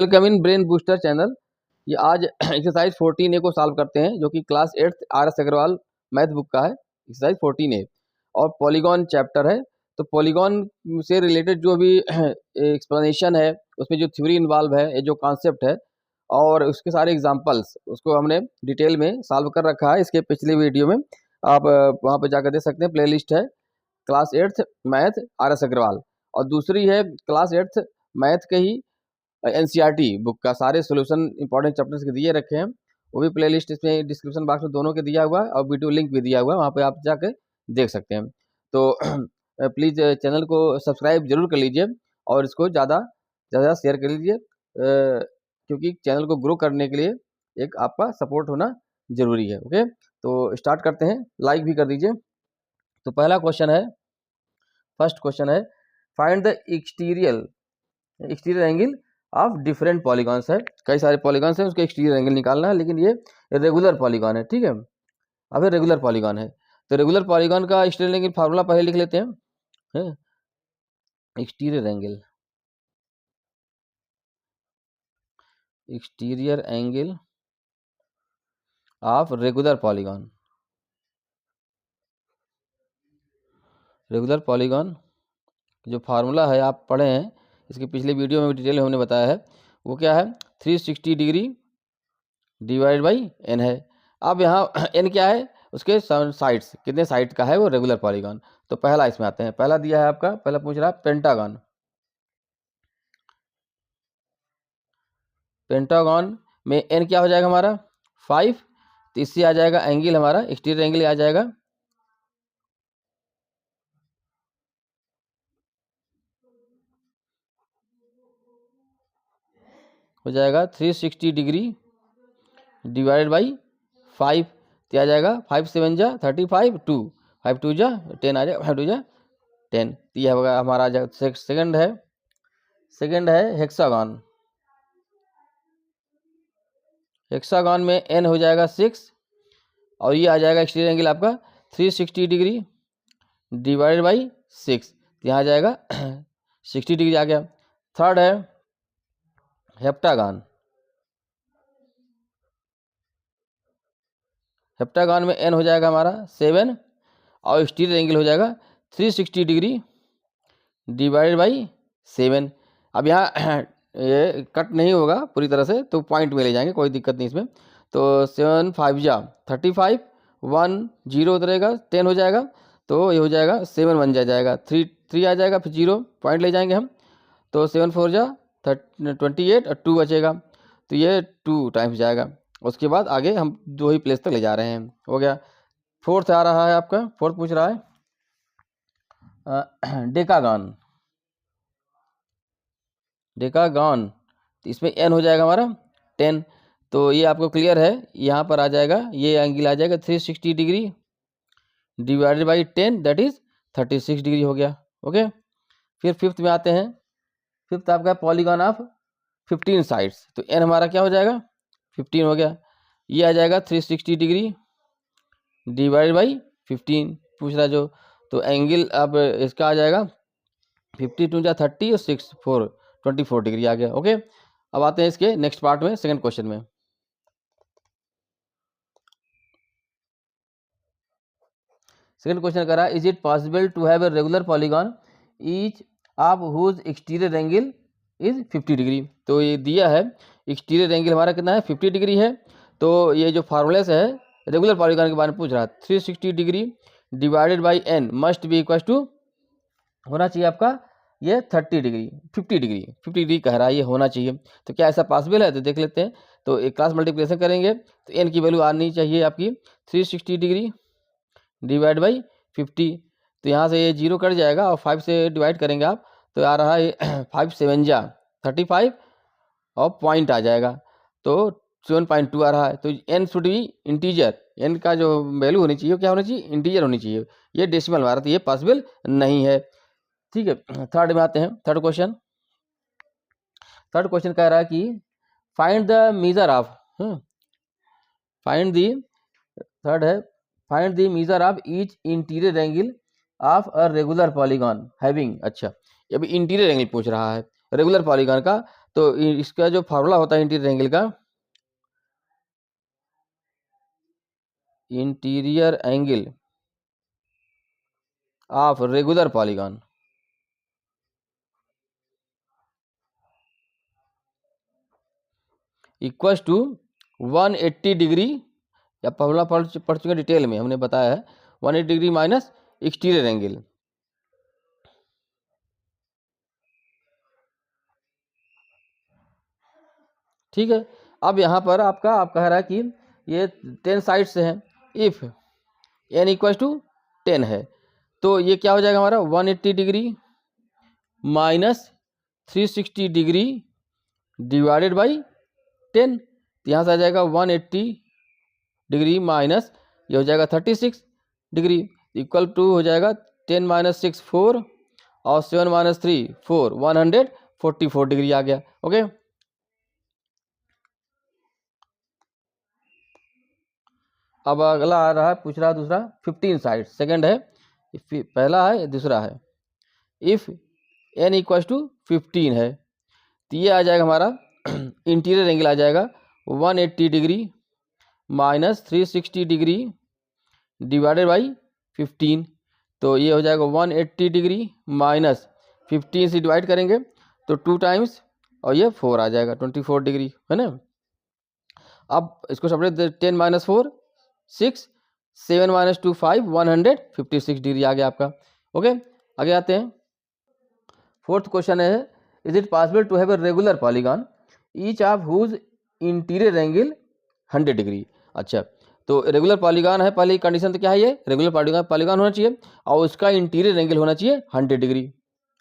Welcome in brain booster channel. ये आज exercise 14A को सॉल्व करते हैं, जो कि class 8th RS Agarwal math book का है। एक्सरसाइज 14A और पॉलीगॉन चैप्टर है। तो पॉलीगॉन से रिलेटेड जो भी एक्सप्लेनेशन है, उसमें जो थ्योरी इन्वॉल्व है, ये जो कॉन्सेप्ट है और उसके सारे एग्जांपल्स, उसको हमने डिटेल में सॉल्व कर रखा है। इसके पिछले वीडियो में आप वहाँ पर जाकर देख सकते हैं। प्ले लिस्ट है class 8th math RS Agarwal, और दूसरी है क्लास 8th मैथ के ही NCERT बुक का सारे सोल्यूशन इंपॉर्टेंट चैप्टर्स के दिए रखे हैं। वो भी प्लेलिस्ट इसमें डिस्क्रिप्शन बॉक्स में दोनों के दिया हुआ है, और वीडियो लिंक भी दिया हुआ है, वहाँ पे आप जाकर देख सकते हैं। तो प्लीज़ चैनल को सब्सक्राइब जरूर कर लीजिए और इसको ज़्यादा ज़्यादा शेयर कर लीजिए, क्योंकि चैनल को ग्रो करने के लिए एक आपका सपोर्ट होना जरूरी है। ओके, तो स्टार्ट करते हैं। लाइक भी कर दीजिए। तो पहला क्वेश्चन है, फर्स्ट क्वेश्चन है, find the exterior angle of different polygons है। कई सारे पॉलीगॉन्स हैं, उसके एक्सटीरियर एंगल निकालना है, लेकिन ये रेगुलर पॉलीगॉन है। ठीक है, अब ये रेगुलर पॉलीगॉन है, तो रेगुलर पॉलीगॉन का एक्सटीरियर एंगल फार्मूला पहले लिख लेते हैं। Exterior angle of regular polygon जो फार्मूला है आप पढ़े हैं, इसके पिछले वीडियो में डिटेल में हमने बताया है। वो क्या है? 360 डिग्री डिवाइड बाई n है। अब यहाँ n क्या है? उसके साइड्स, कितने साइड का है वो रेगुलर पॉलीगॉन। तो पहला इसमें आते हैं। पहला दिया है आपका, पहला पूछ रहा है पेंटागन। पेंटागन में n क्या हो जाएगा हमारा? 5। तो इससे आ जाएगा एंगल हमारा, एक्सटीरियर एंगल आ जाएगा हो जाएगा 360 डिग्री डिवाइडेड बाई 5। तो आ जाएगा 5 7 जा 35, 2 5 2 जा 10 आ जाएगा, 5 2 जा 10। तो यह होगा हमारा आ जाएगा। सेकंड है हेक्सागन। हेक्सागन में n हो जाएगा 6, और ये आ जाएगा एक्सटीरियर एंगल आपका 360 डिग्री डिवाइडेड बाई 6। यहाँ आ जाएगा 60 डिग्री आ गया। थर्ड है हेप्टागन। हेप्टागन में n हो जाएगा हमारा 7, और एक्सटीरियर एंगल हो जाएगा 360 डिग्री डिवाइडेड बाई 7। अब यहाँ ये कट नहीं होगा पूरी तरह से, तो पॉइंट में ले जाएंगे, कोई दिक्कत नहीं इसमें। तो 7 5 जा 35, 1 0 उतरेगा, 10 हो जाएगा। तो ये हो जाएगा 7 1 जा जाएगा 3 3 आ जाएगा, फिर 0 पॉइंट ले जाएंगे हम। तो 7 4 जा 28 और 2 बचेगा, तो ये 2 टाइम्स जाएगा। उसके बाद आगे हम 2 ही प्लेस तक ले जा रहे हैं। हो गया। फोर्थ आ रहा है आपका, फोर्थ पूछ रहा है डेकागन। तो इसमें n हो जाएगा हमारा 10। तो ये आपको क्लियर है, यहाँ पर आ जाएगा, ये एंगल आ जाएगा 360 degree divided by 10, that is 36 degree हो गया। ओके, फिर फिफ्थ में आते हैं। फिफ्थ आपका पॉलीगॉन ऑफ 15 साइड्स। तो n हमारा क्या हो जाएगा? 15 हो गया। ये आ जाएगा 360 डिग्री डिवाइडेड बाई 15 पूछ रहा जो। तो एंगल अब इसका आ जाएगा 52 जा 30 और 6 4 24 डिग्री आ गया। ओके, अब आते हैं इसके नेक्स्ट पार्ट में, सेकंड क्वेश्चन में। सेकंड क्वेश्चन कह रहा है, is it possible to have a regular polygon each of whose exterior angle is 50 degree. तो ये दिया है एक्सटीरियर एंगल हमारा कितना है? 50 डिग्री है। तो ये जो फार्मूले से है रेगुलर पॉलीगॉन के बारे में पूछ रहा है। 360 degree divided by n must be equal to होना चाहिए आपका ये 30 डिग्री 50 डिग्री कह रहा है, ये होना चाहिए। तो क्या ऐसा पॉसिबल है? तो देख लेते हैं। तो एक क्लास मल्टीप्लिकेशन करेंगे तो n की वैल्यू आनी चाहिए आपकी 360 डिग्री डिवाइड बाई 50। तो यहाँ से ये 0 कट जाएगा, और 5 से डिवाइड करेंगे आप, तो आ रहा है 5 7 जा 35, और पॉइंट आ जाएगा, तो 7.2 आ रहा है। तो n should be integer, n का जो वैल्यू होनी चाहिए क्या होनी चाहिए? इंटीजर होनी चाहिए। ये डेसिमल हमारा, तो ये पॉसिबल नहीं है। ठीक है, थर्ड में आते हैं। थर्ड क्वेश्चन कह रहा है कि find the measure of third है find the measure of each interior angle of a regular polygon having. अच्छा, अभी इंटीरियर एंगल पूछ रहा है रेगुलर पॉलीगॉन का। तो इसका जो फार्मूला होता है इंटीरियर एंगल का, interior angle of regular polygon equals to 180 degree, या फार्मूला पढ़ चुके डिटेल में हमने बताया है, 180 डिग्री माइनस एक्सटीरियर एंगल। ठीक है, अब यहाँ पर आप कह रहा है कि ये 10 साइड से हैं, इफ n इक्वल टू 10 है, तो ये क्या हो जाएगा हमारा 180 degree minus 360 degree divided by 10। तो यहाँ से आ जाएगा 180 डिग्री माइनस ये हो जाएगा 36 डिग्री इक्वल टू हो जाएगा 10 माइनस 6 4 और 7 माइनस 3 4, 144 डिग्री आ गया। ओके, अब अगला आ रहा है, पूछ रहा है दूसरा 15 साइड, सेकंड है, पहला है दूसरा है। इफ n इक्वल टू 15 है तो ये आ जाएगा हमारा इंटीरियर एंगल आ जाएगा 180 degree minus 360 degree divided by 15। तो ये हो जाएगा 180 डिग्री माइनस 15 से डिवाइड करेंगे तो 2 टाइम्स और ये 4 आ जाएगा 24 डिग्री, है ना। अब इसको सेपरेट 10 माइनस 4 6, 7 माइनस 2 5, 156 डिग्री आ गया आपका। ओके, आगे आते हैं। फोर्थ क्वेश्चन है, is it possible to have a regular polygon each of whose interior angle 100 degree. अच्छा, तो रेगुलर पॉलीगॉन है, पहली कंडीशन तो क्या है, ये रेगुलर पॉलीगॉन होना चाहिए और उसका इंटीरियर एंगल होना चाहिए 100 degree.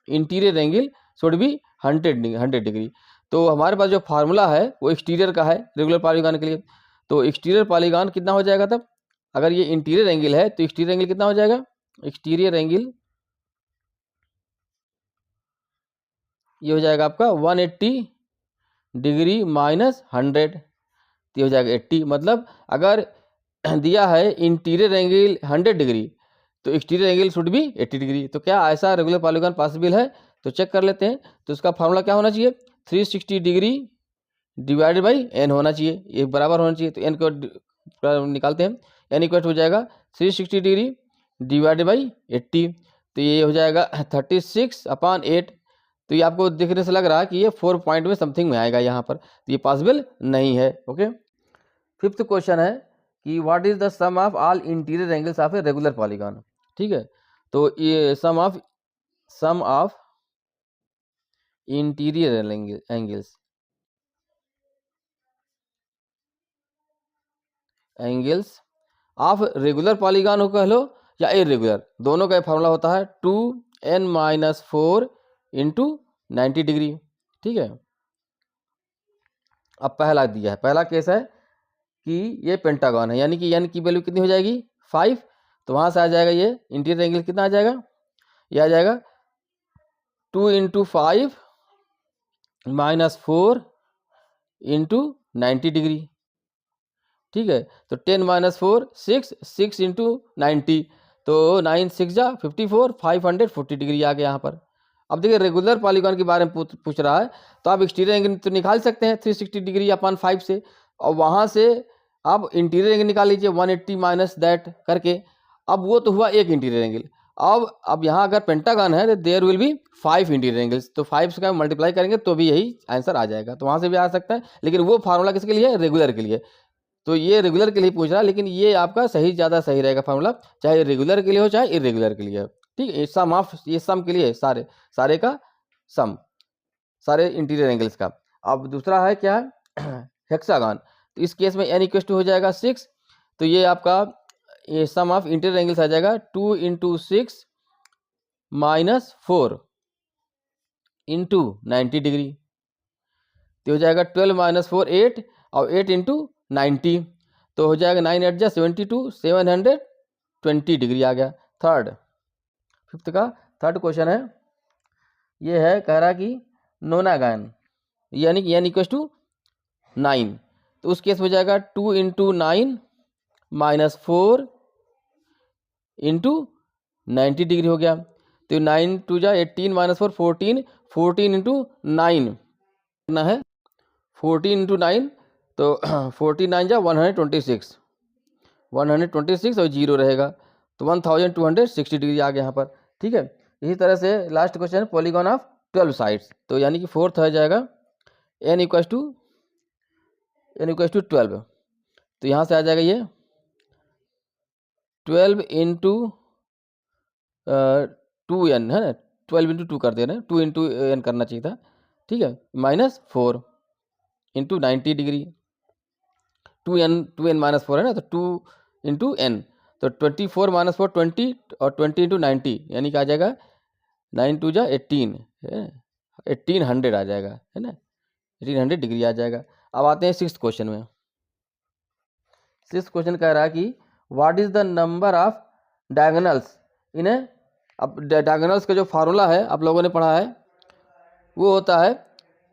Interior angle should be 100 degree. तो हमारे पास जो फार्मूला है वो एक्सटीरियर का है रेगुलर पॉलीगॉन के लिए। तो एक्सटीरियर पॉलीगॉन कितना हो जाएगा तब, अगर ये इंटीरियर एंगल है तो एक्सटीरियर एंगल कितना हो जाएगा, एक्सटीरियर एंगल ये हो जाएगा आपका 180 डिग्री माइनस 100, तो हो जाएगा 80। मतलब अगर दिया है इंटीरियर एंगल 100 डिग्री तो एक्सटीरियर एंगल शुड भी 80 डिग्री। तो क्या ऐसा रेगुलर पॉलीगॉन पॉसिबल है, तो चेक कर लेते हैं। तो इसका फार्मूला क्या होना चाहिए, 360 डिग्री डिवाइडेड बाई n होना चाहिए, ये बराबर होना चाहिए। तो n को निकालते हैं, n इक्वल हो जाएगा 360 डिग्री डिवाइडेड बाई 80, तो ये हो जाएगा 36/8। तो ये आपको देखने से लग रहा है कि ये 4 पॉइंट में समथिंग में आएगा यहाँ पर, तो ये पॉसिबल नहीं है। ओके, फिफ्थ क्वेश्चन है कि what is the sum of all interior angles of a regular polygon. ठीक है, तो ये sum of interior angles of regular polygon हो कह लो या इरेगुलर, दोनों का फार्मूला होता है 2n-4 इंटू 90 डिग्री। ठीक है, अब पहला दिया है, पहला केस है कि ये पेंटागन है, यानी कि n की वैल्यू कितनी हो जाएगी 5, तो वहां से आ जाएगा ये इंटीरियर एंगल कितना आ जाएगा, ये आ जाएगा 2 इंटू 5 माइनस 4 इंटू 90 डिग्री। ठीक है, तो 10 माइनस 4 6, 6 इंटू 90, तो 9 6 जा 54, 540 डिग्री आ गया यहाँ पर। अब देखिए रेगुलर पॉलीगॉन के बारे में पूछ रहा है, तो आप एक्सटीरियर एंगल तो निकाल सकते हैं 360 डिग्री अपन 5 से, और वहाँ से आप इंटीरियर एंगल निकाल लीजिए 180 माइनस दैट करके। अब वो तो हुआ एक इंटीरियर एंगल। अब यहाँ अगर पेंटागन है तो there will be 5 interior angles, तो 5 से मल्टीप्लाई करेंगे तो भी यही आंसर आ जाएगा, तो वहाँ से भी आ सकता है। लेकिन वो फार्मूला किसके लिए है, रेगुलर के लिए, तो ये रेगुलर के लिए पूछ रहा है, लेकिन ये आपका ज़्यादा सही रहेगा फार्मूला, चाहे रेगुलर के लिए हो चाहे इरेगुलर के लिए हो। ठीक है, सम ऑफ, ये सम के लिए सारे का सम, सारे इंटीरियर एंगल्स का। अब दूसरा है क्या, हेक्सागन, तो इस केस में n इक्वल टू हो जाएगा 6, तो ये आपका ये सम ऑफ इंटीरियर एंगल्स आ जाएगा 2 इंटू 6 माइनस 4 इंटू 90 डिग्री, तो हो जाएगा 12 माइनस 4 8 और 8 इंटू 90, तो हो जाएगा 9 8 जा 72, 720 डिग्री आ गया। फिफ्थ का थर्ड क्वेश्चन है, ये है कह रहा कि नोनागन यानी कि n इक्वल टू 9, तो उस केस में हो जाएगा 2 इंटू 9 माइनस 4 इंटू 90 डिग्री हो गया, तो 9 2 जा 18 माइनस 4 14, 14 इंटू 9 करना है 14 इंटू 9, तो 49 जा 126, 126 और 0 रहेगा, तो 1260 डिग्री आ गया यहाँ पर। ठीक है, इसी तरह से last question polygon of 12 sides, तो यानी कि फोर्थ आ जाएगा n इक्वल टू 12, तो यहाँ से आ जाएगा ये 12 इंटू 2n है ना, 12 इंटू 2 कर दे रहे हैं, 2 इंटू n करना चाहिए था। ठीक है, -4 इंटू 90 डिग्री, 2n माइनस 4 है ना, तो 2 इंटू n, तो 24 माइनस 4 20, और 20 इंटू 90 यानी कि आ जाएगा 9 टू जा 18 है, 1800 आ जाएगा है ना, 1800 डिग्री आ जाएगा। अब आते हैं सिक्स्थ क्वेश्चन में। सिक्स्थ क्वेश्चन कह रहा है कि what is the number of diagonals in a, अब डायगोनल्स का जो फार्मूला है आप लोगों ने पढ़ा है, वो होता है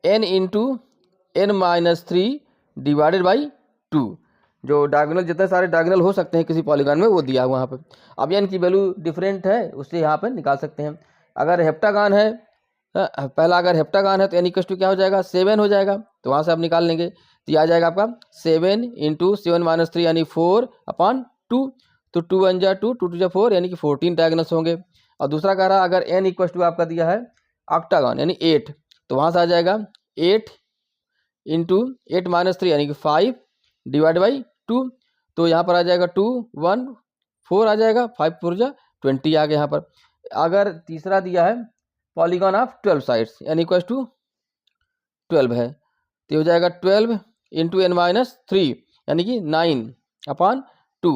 n into n-3 divided by 2। जो डायगोनल, जितने सारे डायगोनल हो सकते हैं किसी पॉलीगॉन में, वो दिया हुआ यहाँ पर। अब n की वैल्यू डिफरेंट है, उससे यहाँ पर निकाल सकते हैं। अगर हेप्टागन है, पहला अगर हेप्टागन है तो n इक्वल टू क्या हो जाएगा, 7 हो जाएगा, तो वहाँ से आप निकाल लेंगे, तो ये आ जाएगा आपका 7 इंटू 7-3 यानी 4/2, तो 2 1 जा 2, 2 2 जा 4 यानी कि 14 डायगोनल्स होंगे। और दूसरा कह रहा अगर n इक्वल टू आपका दिया है ऑक्टागन यानी 8, तो वहाँ से आ जाएगा 8 इंटू 8-3 यानी कि 5 डिवाइड बाई 2, तो यहाँ पर आ जाएगा 2 1 4 आ जाएगा, 5 4 जा 20 आ गया यहाँ पर। अगर तीसरा दिया है पॉलीगॉन ऑफ 12 साइड्स यानी इक्वल टू 12 है, तो हो जाएगा 12 इंटू n-3 यानी कि 9/2, तो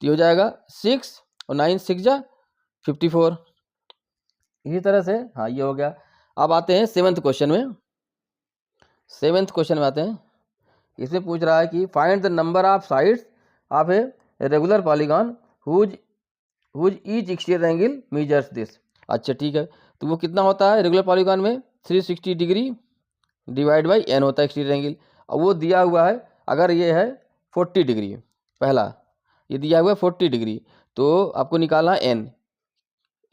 हो जाएगा 6, और 9 6 जा 54। इसी तरह से हाँ ये हो गया। अब आते हैं सेवन्थ क्वेश्चन में। सेवन्थ क्वेश्चन में आते हैं, इसमें पूछ रहा है कि find the number of sides of a regular polygon whose each exterior angle measures this. अच्छा ठीक है, तो वो कितना होता है रेगुलर पॉलीगॉन में, 360 डिग्री डिवाइड बाई n होता है एक्सटीरियर एंगल। और वो दिया हुआ है, अगर ये है 40 डिग्री, पहला ये दिया हुआ है 40 डिग्री, तो आपको निकालना है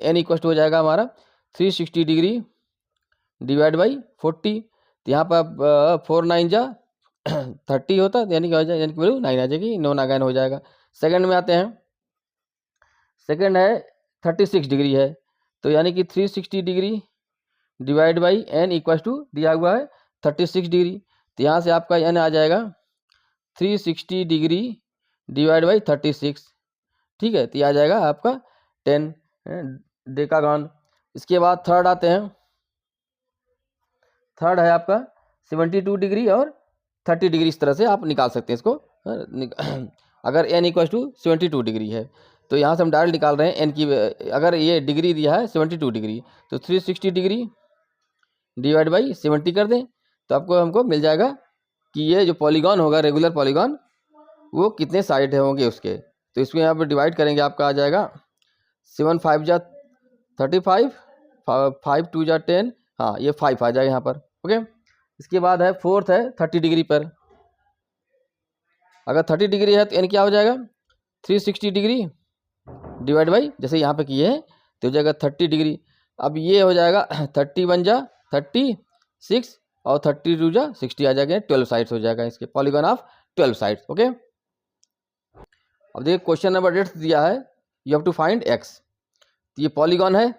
n इक्वल हो जाएगा हमारा 360 डिग्री डिवाइड बाई 40, तो यहाँ पर 4 9 जा 30 होता है, यानी कि हो जाएगा, यानी कि वैल्यू 9 आ जाएगी, 9 9 हो जाएगा। सेकंड में आते हैं, सेकंड है 36 डिग्री है, तो यानी कि 360 degree divide by n equal to दिया हुआ है 36 डिग्री, तो यहाँ से आपका n आ जाएगा 360 डिग्री डिवाइड बाई 36। ठीक है, तो ये आ जाएगा आपका 10 डेकागॉन। इसके बाद थर्ड आते हैं, थर्ड है आपका 72 डिग्री और 30 डिग्री, इस तरह से आप निकाल सकते हैं इसको। अगर n इक्वल टू 72 डिग्री है, तो यहाँ से हम डायरेक्ट निकाल रहे हैं n की, अगर ये डिग्री दिया है 72 डिग्री, तो 360 डिग्री डिवाइड बाई 70 कर दें, तो आपको हमको मिल जाएगा कि ये जो पॉलीगॉन होगा रेगुलर पॉलीगॉन, वो कितने साइड होंगे उसके। तो इसको यहाँ पर डिवाइड करेंगे, आपका आ जाएगा 7 5 जा 35, 5 2 जा 10, हाँ ये 5 आ जाएगा यहाँ पर। ओके, इसके बाद है फोर्थ है 30 डिग्री पर। अगर 30 डिग्री है तो n क्या हो जाएगा, 360 डिग्री डिवाइड बाई, जैसे यहाँ पे किए हैं तो हो जाएगा 30 डिग्री। अब ये हो जाएगा 31 जा 36 और 32 जा 60 आ जाएगा, 12 साइड्स हो जाएगा इसके, पॉलीगॉन ऑफ 12 साइड्स। ओके, अब देखिए क्वेश्चन नंबर 8 दिया है, you have to find x। तो ये पॉलीगॉन है,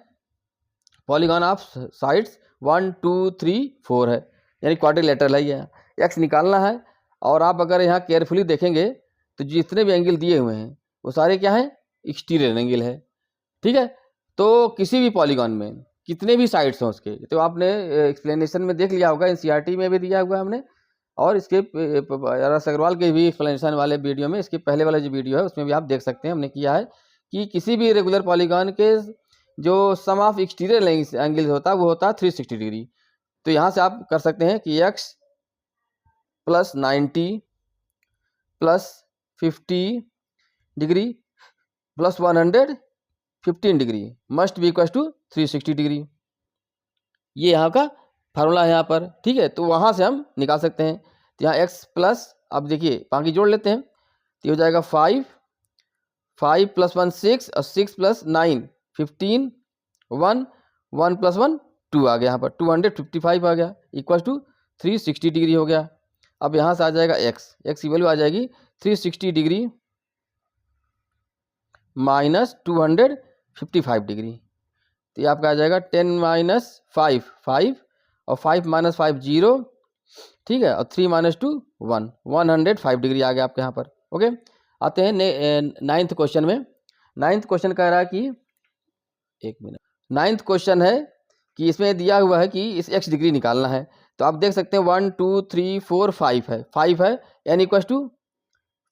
पॉलीगॉन ऑफ साइड्स 1 2 3 4 है, यानी क्वाड्रिलेटरल है ये, x निकालना है। और आप अगर यहाँ केयरफुली देखेंगे तो जितने भी एंगल दिए हुए हैं वो सारे क्या है, एक्सटीरियर एंगल है। ठीक है, तो किसी भी पॉलीगॉन में कितने भी साइड्स हैं उसके, तो आपने एक्सप्लेनेशन में देख लिया होगा, एनसीईआरटी में भी दिया हुआ है हमने, और इसके RS अग्रवाल के भी एक्सप्लेनेशन वाले वीडियो में, इसके पहले वाला जो वीडियो है उसमें भी आप देख सकते हैं, हमने किया है कि किसी भी रेगुलर पॉलीगॉन के जो सम ऑफ एक्सटीरियर एंगल होता है वो होता है 360 डिग्री। तो यहाँ से आप कर सकते हैं कि x plus 90 plus 50 degree plus 115 degree must be equal to 360 degree. ये यहाँ का फार्मूला है यहाँ पर। ठीक है, तो वहाँ से हम निकाल सकते हैं। तो यहाँ x प्लस, अब देखिए बाकी जोड़ लेते हैं, तो हो जाएगा 5 5 प्लस 1 6 और 6 प्लस 9 15 1 1 प्लस 1 2 आ गया यहाँ पर 255 आ गया, इक्वल टू 360 डिग्री हो गया। अब यहाँ से आ जाएगा एक्स, एक्स की वैल्यू आ जाएगी 360 डिग्री माइनस 255 डिग्री। तो ये आपका आ जाएगा 10 माइनस 5 5 और 5 माइनस 5 0, ठीक है, और 3 माइनस 2 1, 105 डिग्री आ गया आपके यहाँ पर। ओके, आते हैं नाइन्थ क्वेश्चन में। नाइन्थ क्वेश्चन कह रहा है कि, एक मिनट, नाइन्थ क्वेश्चन है कि इसमें दिया हुआ है कि इस x डिग्री निकालना है। तो आप देख सकते हैं 1 2 3 4 5 है, 5 है यानी इक्वल टू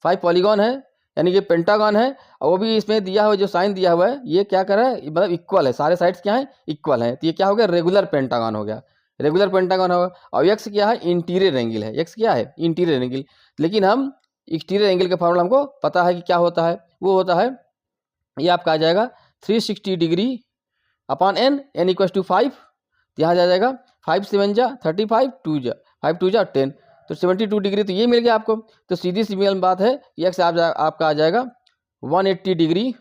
5 पॉलीगॉन है, यानी कि पेंटागन है, और वो भी इसमें दिया हुआ जो साइन दिया हुआ है ये क्या कर रहा है, मतलब इक्वल है, सारे साइड्स क्या है, इक्वल है। तो ये क्या हो गया, रेगुलर पेंटागन हो गया, रेगुलर पेंटागन होगा। और एक्स क्या है, इंटीरियर एंगल है, एक्स क्या है, इंटीरियर एंगल। लेकिन हम एक्सटीरियर एंगल का फॉर्मूला हमको पता है कि क्या होता है, वो होता है, ये आपका आ जाएगा 360 degree upon n, n equal to 5। यहाँ जा जाएगा 5 7 जा 35, 2 जा 5 2 जा 10, तो 72 डिग्री तो ये मिल गया आपको। तो सीधी सी बात है, एक्स आपका आ जाएगा 180 डिग्री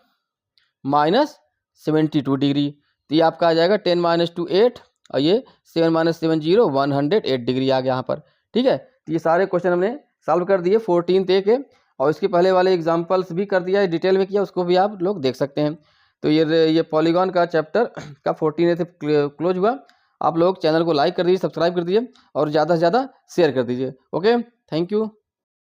माइनस 72 डिग्री। तो ये आपका आ जाएगा 10 माइनस 2 8, और ये 7 माइनस 7 0, 108 डिग्री आ गया यहाँ पर। ठीक है, तो ये सारे क्वेश्चन हमने सॉल्व कर दिए 14 ए के, और इसके पहले वाले एग्जाम्पल्स भी कर दिया है, डिटेल में किया, उसको भी आप लोग देख सकते हैं। तो ये पॉलीगॉन का चैप्टर का 14 से क्लोज हुआ। आप लोग चैनल को लाइक कर दीजिए, सब्सक्राइब कर दीजिए, और ज़्यादा से ज़्यादा शेयर कर दीजिए। Okay, thank you.